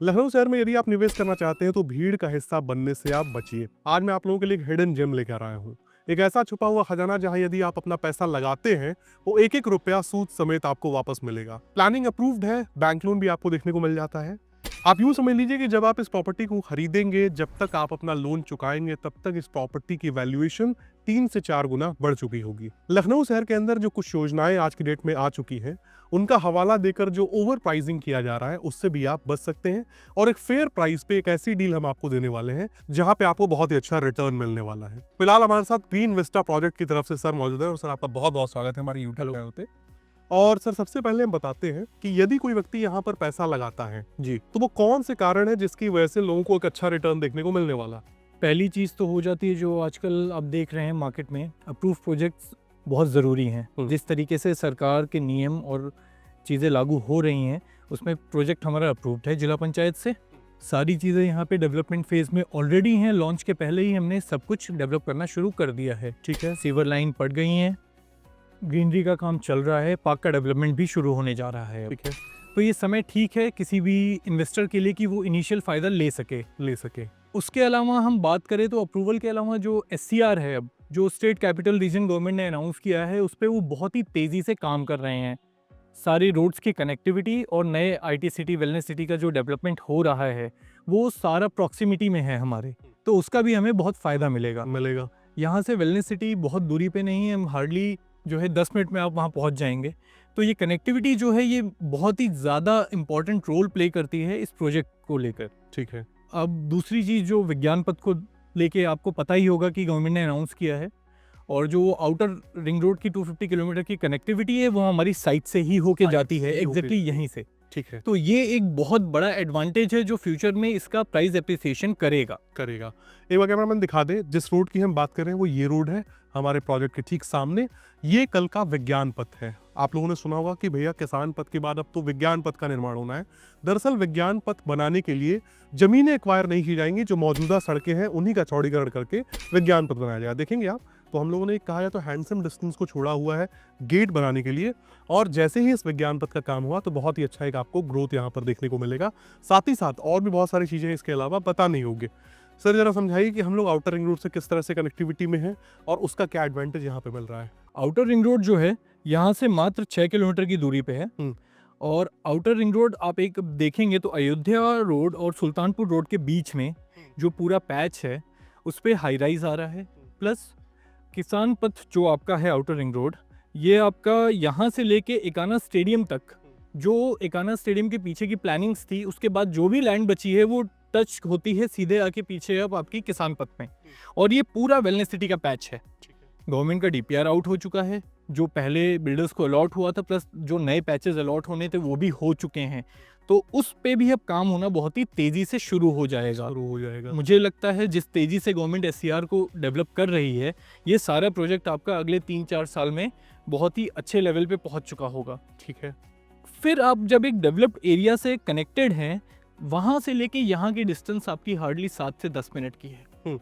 लखनऊ शहर में यदि आप निवेश करना चाहते हैं तो भीड़ का हिस्सा बनने से आप बचिए। आज मैं आप लोगों के लिए एक हिडन जेम लेकर आया हूँ। एक ऐसा छुपा हुआ खजाना जहां यदि आप अपना पैसा लगाते हैं वो एक एक रुपया सूद समेत आपको वापस मिलेगा। प्लानिंग अप्रूव्ड है, बैंक लोन भी आपको देखने को मिल जाता है। आप यूं समझ लीजिए कि जब आप इस प्रॉपर्टी को खरीदेंगे, जब तक आप अपना लोन चुकाएंगे, तब तक इस प्रॉपर्टी की वैल्यूएशन 3 से 4 गुना बढ़ चुकी होगी। लखनऊ शहर के अंदर जो कुछ योजनाएं आज की डेट में आ चुकी हैं, उनका हवाला देकर जो ओवर प्राइसिंग किया जा रहा है उससे भी आप बच सकते हैं और एक फेयर प्राइस पे एक ऐसी डील हम आपको देने वाले हैं जहां पे आपको बहुत ही अच्छा रिटर्न मिलने वाला है। फिलहाल हमारे साथ ग्रीन विस्टा प्रोजेक्ट की तरफ से सर मौजूद है और सर आपका बहुत बहुत स्वागत है हमारे यूट्यूब चैनल पे। और सर सबसे पहले हम बताते हैं कि यदि कोई व्यक्ति यहाँ पर पैसा लगाता है जी, तो वो कौन से कारण है जिसकी वजह से लोगों को एक अच्छा रिटर्न देखने को मिलने वाला। पहली चीज़ तो हो जाती है जो आजकल आप देख रहे हैं मार्केट में, अप्रूव प्रोजेक्ट्स बहुत ज़रूरी हैं। जिस तरीके से सरकार के नियम और चीज़ें लागू हो रही हैं उसमें प्रोजेक्ट हमारा अप्रूव्ड है जिला पंचायत से। सारी चीज़ें यहाँ पे डेवलपमेंट फेज़ में ऑलरेडी हैं। लॉन्च के पहले ही हमने सब कुछ डेवलप करना शुरू कर दिया है। ठीक है, सीवर लाइन पड़ गई हैं, ग्रीनरी का काम चल रहा है, पार्क का डेवलपमेंट भी शुरू होने जा रहा है। ठीक है, तो ये समय ठीक है किसी भी इन्वेस्टर के लिए कि वो इनिशियल फ़ायदा ले सके। उसके अलावा हम बात करें तो अप्रूवल के अलावा जो SCR है, अब जो स्टेट कैपिटल रीजन गवर्नमेंट ने अनाउंस किया है, उस पर वो बहुत ही तेज़ी से काम कर रहे हैं। सारी रोड्स की कनेक्टिविटी और नए IT सिटी, वेलनेस सिटी का जो डेवलपमेंट हो रहा है वो सारा प्रॉक्सिमिटी में है हमारे, तो उसका भी हमें बहुत फ़ायदा मिलेगा। यहाँ से वेलनेस सिटी बहुत दूरी पे नहीं है, हम हार्डली जो है 10 मिनट में आप वहाँ पहुँच जाएंगे। तो ये कनेक्टिविटी जो है ये बहुत ही ज़्यादा इम्पॉर्टेंट रोल प्ले करती है इस प्रोजेक्ट को लेकर। ठीक है। अब दूसरी चीज़ जो विज्ञान पथ को लेके आपको पता ही होगा कि गवर्नमेंट ने अनाउंस किया है, और जो आउटर रिंग रोड की 250 किलोमीटर की कनेक्टिविटी है वो हमारी साइट से ही होके जाती है, एग्जैक्टली यहीं से। ठीक है, तो ये एक बहुत बड़ा एडवांटेज है जो फ्यूचर में इसका प्राइस एप्रिसिएशन करेगा। एक बार कैमरामैन दिखा दे, जिस रोड की हम बात कर रहे हैं वो ये रोड है हमारे प्रोजेक्ट के ठीक सामने। ये कल का विज्ञान पथ है। आप लोगों ने सुना होगा कि भैया किसान पथ के बाद अब तो विज्ञान पथ का निर्माण होना है। दरअसल विज्ञान पथ बनाने के लिए जमीनें एक्वायर नहीं की जाएंगी, जो मौजूदा सड़कें हैं उन्हीं का चौड़ीकरण करके विज्ञान पथ बनाया जाएगा। देखेंगे आप, तो हम लोगों ने कहा जाए तो हैंडसम डिस्टेंस को छोड़ा हुआ है गेट बनाने के लिए, और जैसे ही इस विज्ञान पथ का काम हुआ तो बहुत ही अच्छा एक आपको ग्रोथ यहाँ पर देखने को मिलेगा। साथ ही साथ और भी बहुत सारी चीज़ें इसके अलावा पता नहीं होंगे। सर जरा समझाइए कि हम लोग आउटर रिंग रोड से किस तरह से कनेक्टिविटी में हैं और उसका क्या एडवांटेज यहाँ पे मिल रहा है। आउटर रिंग रोड जो है यहाँ से मात्र 6 किलोमीटर की दूरी पे है। और आउटर रिंग रोड आप एक देखेंगे तो अयोध्या रोड और सुल्तानपुर रोड के बीच में जो पूरा पैच है उस पर हाई राइज आ रहा है। प्लस किसान पथ जो आपका है आउटर रिंग रोड, ये आपका यहाँ से लेके एकाना स्टेडियम तक, जो एकाना स्टेडियम के पीछे की प्लानिंग्स थी उसके बाद जो भी लैंड बची है वो टच होती है सीधे आके पीछे अब आपकी किसान पथ में। और ये पूरा वेलनेस सिटी का पैच है। गवर्नमेंट का DPR आउट हो चुका है, जो पहले बिल्डर्स को अलॉट हुआ था, प्लस जो नए पैचेस अलॉट होने थे वो भी हो चुके हैं। तो उस पे भी अब काम होना बहुत ही तेज़ी से शुरू हो जाएगा। मुझे लगता है जिस तेज़ी से गवर्नमेंट SCR को डेवलप कर रही है, ये सारा प्रोजेक्ट आपका अगले 3-4 साल में बहुत ही अच्छे लेवल पे पहुंच चुका होगा। ठीक है। फिर आप जब एक डेवलप्ड एरिया से कनेक्टेड हैं, वहाँ से लेके यहाँ की डिस्टेंस आपकी हार्डली 7 से 10 मिनट की है।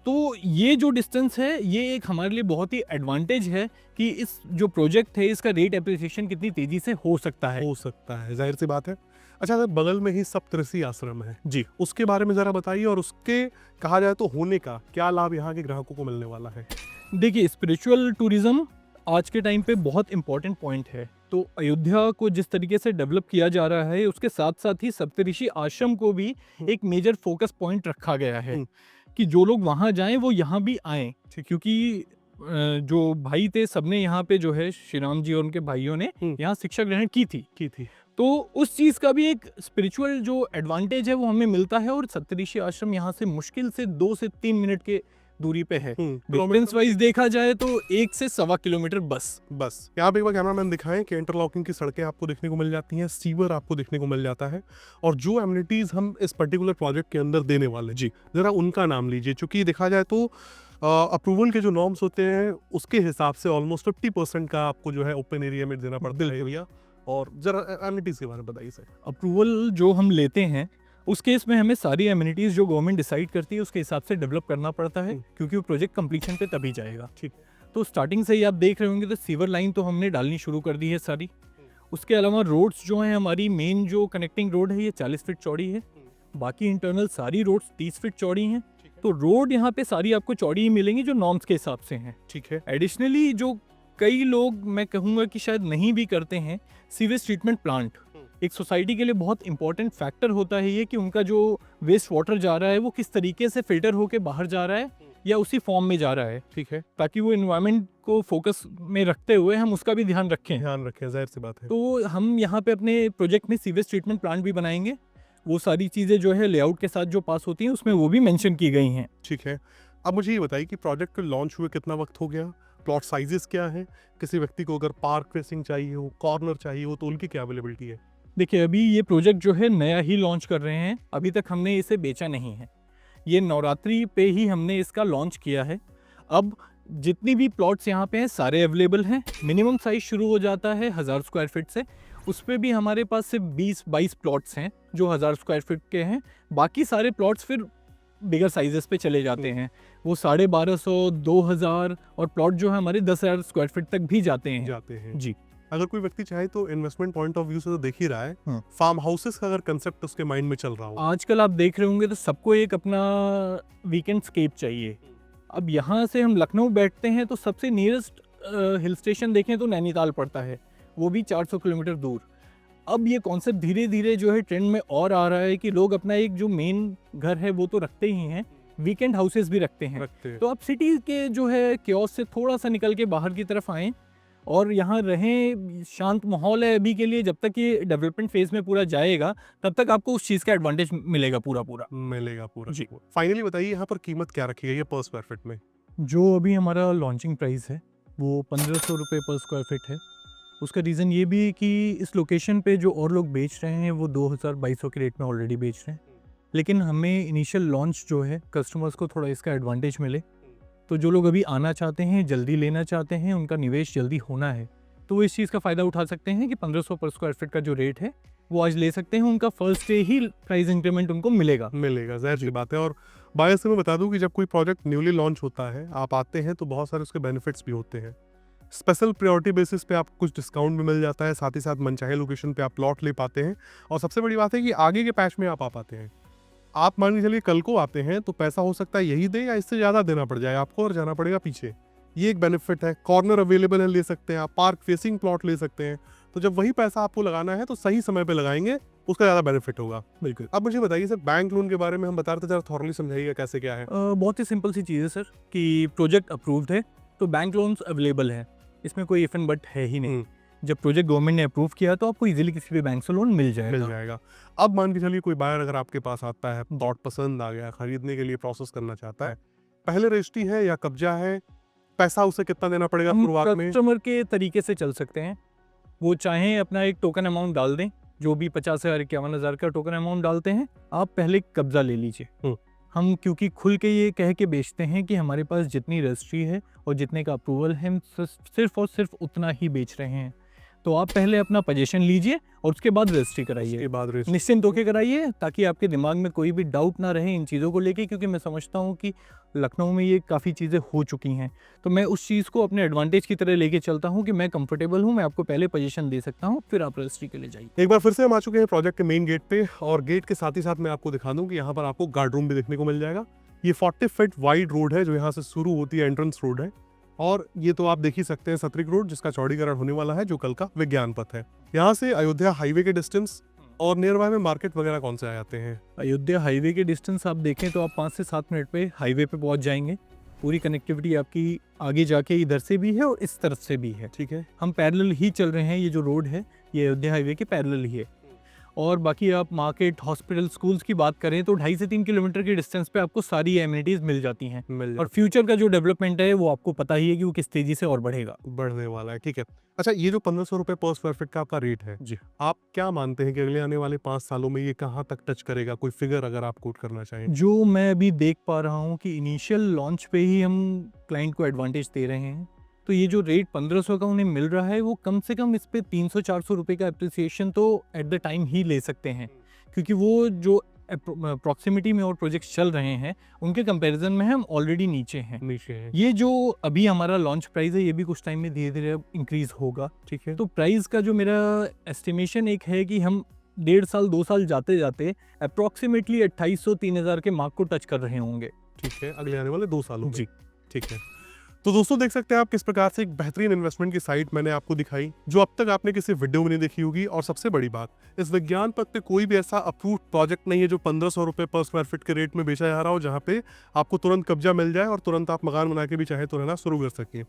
तो ये जो डिस्टेंस है ये एक हमारे लिए बहुत ही एडवांटेज है कि इस जो प्रोजेक्ट है इसका रेट एप्रिसिएशन कितनी तेजी से हो सकता है। जाहिर सी बात है। अच्छा सर, बगल में ही सप्तऋषि आश्रम है जी, उसके बारे में जरा बताइए और उसके कहा जाए तो होने का क्या लाभ यहाँ के ग्राहकों को मिलने वाला है। देखिए, स्पिरिचुअल टूरिज्म आज के टाइम पे बहुत इंपॉर्टेंट पॉइंट है। तो अयोध्या को जिस तरीके से डेवलप किया जा रहा है उसके साथ साथ ही सप्तऋषि आश्रम को भी एक मेजर फोकस पॉइंट रखा गया है कि जो लोग वहाँ जाएं वो यहाँ भी आएं। क्योंकि जो भाई थे सबने यहाँ पे जो है श्री राम जी और उनके भाइयों ने यहाँ शिक्षा ग्रहण की थी। तो उस चीज़ का भी एक स्पिरिचुअल जो एडवांटेज है वो हमें मिलता है। और सप्तऋषि आश्रम यहाँ से मुश्किल से 2 से 3 मिनट के दूरी पे है। डिस्टेंस वाइज देखा जाए तो 1 से 1.25 किलोमीटर बस। यहाँ पे एक बार कैमरामैन दिखाएं कि इंटरलॉकिंग की सड़कें आपको देखने को मिल जाती हैं, सीवर आपको देखने को मिल जाता है, और जो एमिनिटीज हम इस पर्टिकुलर प्रोजेक्ट के अंदर देने वाले जी जरा उनका नाम लीजिए। चूंकि देखा जाए तो अप्रूवल के जो नॉर्म्स होते हैं उसके हिसाब से ऑलमोस्ट 50% का आपको जो है ओपन एरिया में देना पड़ता है भैया। और जरा एमिनिटीज के बारे में बताइए सर। अप्रूवल जो हम लेते हैं उस केस में हमें सारी एमिनिटीज़ जो गवर्नमेंट डिसाइड करती है उसके हिसाब से डेवलप करना पड़ता है, क्योंकि वो प्रोजेक्ट कंप्लीशन पे तभी जाएगा। ठीक। तो स्टार्टिंग से ही आप देख रहे होंगे तो सीवर लाइन तो हमने डालनी शुरू कर दी है सारी। उसके अलावा रोड्स जो हैं, हमारी मेन जो कनेक्टिंग रोड है ये 40 फीट चौड़ी है, बाकी इंटरनल सारी रोड्स 30 फीट चौड़ी हैं। तो रोड यहाँ पे सारी आपको चौड़ी ही मिलेंगी जो नॉर्म्स के हिसाब से हैं। ठीक है। एडिशनली जो कई लोग मैं कहूँगा कि शायद नहीं भी करते हैं, सीवेज ट्रीटमेंट प्लांट एक सोसाइटी के लिए बहुत इंपॉर्टेंट फैक्टर होता है ये, कि उनका जो वेस्ट वाटर जा रहा है वो किस तरीके से फिल्टर होके बाहर जा रहा है या उसी फॉर्म में जा रहा है। ठीक है। ताकि वो एनवायरनमेंट को फोकस में रखते हुए हम उसका भी ध्यान रखें। जाहिर सी बात है। तो हम यहाँ पे अपने प्रोजेक्ट में सीवेज ट्रीटमेंट प्लांट भी बनाएंगे। वो सारी चीज़ें जो है लेआउट के साथ जो पास होती हैं उसमें वो भी मेंशन की गई हैं। ठीक है। अब मुझे ये बताइए कि प्रोजेक्ट को लॉन्च हुए कितना वक्त हो गया, प्लॉट साइजेस क्या है, किसी व्यक्ति को अगर पार्क फेसिंग चाहिए हो, कॉर्नर चाहिए हो, तो उनकी क्या अवेलेबिलिटी है? देखिए, अभी ये प्रोजेक्ट जो है नया ही लॉन्च कर रहे हैं, अभी तक हमने इसे बेचा नहीं है। ये नवरात्रि पे ही हमने इसका लॉन्च किया है। अब जितनी भी प्लॉट्स यहाँ पे हैं सारे अवेलेबल हैं। मिनिमम साइज शुरू हो जाता है 1000 स्क्वायर फीट से, उस पे भी हमारे पास सिर्फ 20-22 प्लॉट्स हैं जो 1000 स्क्वायर फीट के हैं। बाकी सारे प्लॉट्स फिर बिगर साइजेस पे चले जाते हैं, वो 1250, 2000 और प्लॉट जो है हमारे 10,000 स्क्वायर फीट तक भी जाते हैं। जी। अगर कोई व्यक्ति चाहे तो इन्वेस्टमेंट पॉइंट ऑफ व्यू से तो देख ही रहा है, हाँ। फार्म हाउसेस का अगर कंसेप्ट उसके माइंड में चल रहा हो, आजकल आप देख रहे होंगे तो सबको एक अपना वीकेंड स्केप चाहिए। अब यहाँ से हम लखनऊ बैठते हैं तो सबसे नियरेस्ट हिल स्टेशन देखें तो नैनीताल पड़ता है, वो भी 400 किलोमीटर दूर। अब ये कॉन्सेप्ट धीरे धीरे जो है ट्रेंड में और आ रहा है कि लोग अपना एक जो मेन घर है वो तो रखते ही हैं, वीकेंड हाउसेस भी रखते हैं। तो अब सिटी के जो है क्योस से थोड़ा सा निकल के बाहर की तरफ आएँ और यहाँ रहें। शांत माहौल है अभी के लिए, जब तक ये डेवलपमेंट फेज में पूरा जाएगा तब तक आपको उस चीज़ का एडवांटेज मिलेगा पूरा जी। फाइनली बताइए यहाँ पर कीमत क्या रखी गई है पर स्क्वायर फीट में? जो अभी हमारा लॉन्चिंग प्राइस है वो 1500 रुपये पर स्क्वायर फीट है। उसका रीज़न ये भी है कि इस लोकेशन पे जो और लोग बेच रहे हैं वो 2200 के रेट में ऑलरेडी बेच रहे हैं, लेकिन हमें इनिशियल लॉन्च जो है कस्टमर्स को थोड़ा इसका एडवांटेज मिले। तो जो लोग अभी आना चाहते हैं, जल्दी लेना चाहते हैं, उनका निवेश जल्दी होना है, तो वो इस चीज़ का फ़ायदा उठा सकते हैं कि 1500 पर स्क्वायर फीट का जो रेट है वो आज ले सकते हैं। उनका फर्स्ट डे ही प्राइस इंक्रीमेंट उनको मिलेगा। जाहिर सी बात है। और बायस से मैं बता दूं कि जब कोई प्रोजेक्ट न्यूली लॉन्च होता है, आप आते हैं तो बहुत सारे उसके बेनिफिट्स भी होते हैं। स्पेशल प्रायोरिटी बेसिस पे आपको कुछ डिस्काउंट भी मिल जाता है, साथ ही साथ मनचाहे लोकेशन पे आप प्लॉट ले पाते हैं, और सबसे बड़ी बात है कि आगे के पैच में आप आ पाते हैं। आप मान के चलिए कल को आते हैं तो पैसा हो सकता है यही दे या इससे ज़्यादा देना पड़ जाए आपको और जाना पड़ेगा पीछे। ये एक बेनिफिट है। कॉर्नर अवेलेबल है, ले सकते हैं आप, पार्क फेसिंग प्लॉट ले सकते हैं। तो जब वही पैसा आपको लगाना है तो सही समय पे लगाएंगे, उसका ज़्यादा बेनिफिट होगा। बिल्कुल। अब मुझे बताइए सर, बैंक लोन के बारे में हम बता रहे थे, जरा थॉरली समझाइएगा कैसे क्या है। बहुत ही सिंपल सी चीज़ है सर कि प्रोजेक्ट अप्रूव्ड है तो बैंक लोन्स अवेलेबल है, इसमें कोई इफ एंड बट है ही नहीं। जब प्रोजेक्ट गवर्नमेंट ने अप्रूव किया तो आपको इजीली किसी भी बैंक से लोन मिल जाएगा। अब मान के चलिए कोई बायर अगर आपके पास आता है, प्लॉट पसंद आ गया, खरीदने के लिए प्रोसेस करना चाहता है, पहले रजिस्ट्री है या कब्जा है, पैसा उसे कितना देना पड़ेगा शुरुआत में? कस्टमर के तरीके से चल सकते हैं। वो चाहें अपना एक टोकन अमाउंट डाल दें, जो भी 50,000 51,000 का टोकन अमाउंट डालते हैं, आप पहले कब्जा ले लीजिए। हम क्योंकि खुल के ये कह के बेचते हैं कि हमारे पास जितनी रजिस्ट्री है और जितने का अप्रूवल है, हम सिर्फ और सिर्फ उतना ही बेच रहे हैं। तो आप पहले अपना पोजीशन लीजिए और उसके बाद रजिस्ट्री कराइए, निश्चिंत होकर कराइए, ताकि आपके दिमाग में कोई भी डाउट ना रहे इन चीज़ों को लेके, क्योंकि मैं समझता हूँ कि लखनऊ में ये काफ़ी चीज़ें हो चुकी हैं। तो मैं उस चीज़ को अपने एडवांटेज की तरह लेके चलता हूँ कि मैं कंफर्टेबल हूँ, मैं आपको पहले पोजीशन दे सकता हूँ, फिर आप रजिस्ट्री के लिए जाइए। एक बार फिर से हम आ चुके हैं प्रोजेक्ट के मेन गेट पे, और गेट के साथ ही साथ मैं आपको दिखा दूँ कि यहाँ पर आपको गार्ड रूम भी देखने को मिल जाएगा। ये 40 फीट वाइड रोड है जो यहाँ से शुरू होती है, एंट्रेंस रोड है, और ये तो आप देख ही सकते हैं सतरिक रोड, जिसका चौड़ीकरण होने वाला है, जो कल का विज्ञान पथ है। यहाँ से अयोध्या हाईवे के डिस्टेंस और नियर बाय में मार्केट वगैरह कौन से आ जाते हैं? अयोध्या हाईवे के डिस्टेंस आप देखें तो आप 5 से 7 मिनट पे हाईवे पे पहुंच जाएंगे। पूरी कनेक्टिविटी आपकी आगे जाके इधर से भी है और इस तरफ से भी है। ठीक है। हम पैरेलल ही चल रहे हैं, ये जो रोड है ये अयोध्या हाईवे के पैरेलल ही है। और बाकी आप मार्केट, हॉस्पिटल, स्कूल्स की बात करें तो 2.5 से 3 किलोमीटर के डिस्टेंस पे आपको सारी एमिनिटीज मिल जाती हैं। और फ्यूचर का जो डेवलपमेंट है वो आपको पता ही है कि वो किस तेजी से और बढ़ने वाला है। ठीक है। अच्छा, ये जो 1500 रुपए पर स्क्वायर फीट का आपका रेट है जी, आप क्या मानते हैं कि अगले आने वाले 5 सालों में ये कहाँ तक टच करेगा? कोई फिगर अगर आप कोट करना चाहें। जो मैं अभी देख पा रहा हूँ कि इनिशियल लॉन्च पे ही हम क्लाइंट को एडवांटेज दे रहे हैं, तो ये जो रेट 1500 का उन्हें मिल रहा है वो कम से कम इस पे 300-400 रुपये का अप्रिसिएशन तो एट द टाइम ही ले सकते हैं, क्योंकि वो जो प्रॉक्सिमिटी में और प्रोजेक्ट्स चल रहे हैं उनके कंपैरिजन में हम ऑलरेडी नीचे हैं। नीचे है। ये जो अभी हमारा लॉन्च प्राइस है ये भी कुछ टाइम में धीरे धीरे इंक्रीज होगा। ठीक है। तो प्राइस का जो मेरा एस्टिमेशन एक है कि हम 1.5 साल 2 साल जाते जाते अप्रॉक्सीमेटली 2800-3000 के मार्क को टच कर रहे होंगे। ठीक है, अगले आने वाले 2 सालों में। जी। ठीक है। तो दोस्तों देख सकते हैं आप किस प्रकार से एक बेहतरीन इन्वेस्टमेंट की साइट मैंने आपको दिखाई जो अब तक आपने किसी वीडियो में नहीं देखी होगी। और सबसे बड़ी बात, इस विज्ञान पथ पे कोई भी ऐसा अप्रूव्ड प्रोजेक्ट नहीं है जो 1500 रुपए पर स्क्वायर फीट के रेट में बेचा जा रहा हो, जहां पे आपको तुरंत कब्जा मिल जाए और तुरंत आप मकान बना के भी चाहे तो रहना शुरू कर सकें।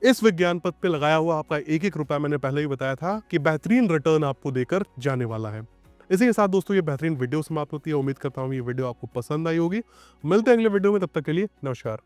इस विज्ञान पथ पे लगाया हुआ आपका एक एक रुपया, मैंने पहले ही बताया था कि बेहतरीन रिटर्न आपको देकर जाने वाला है। इसी के साथ दोस्तों ये बेहतरीन वीडियो समाप्त होती है। उम्मीद करता हूँ ये वीडियो आपको पसंद आई होगी। मिलते हैं अगले वीडियो में, तब तक के लिए नमस्कार।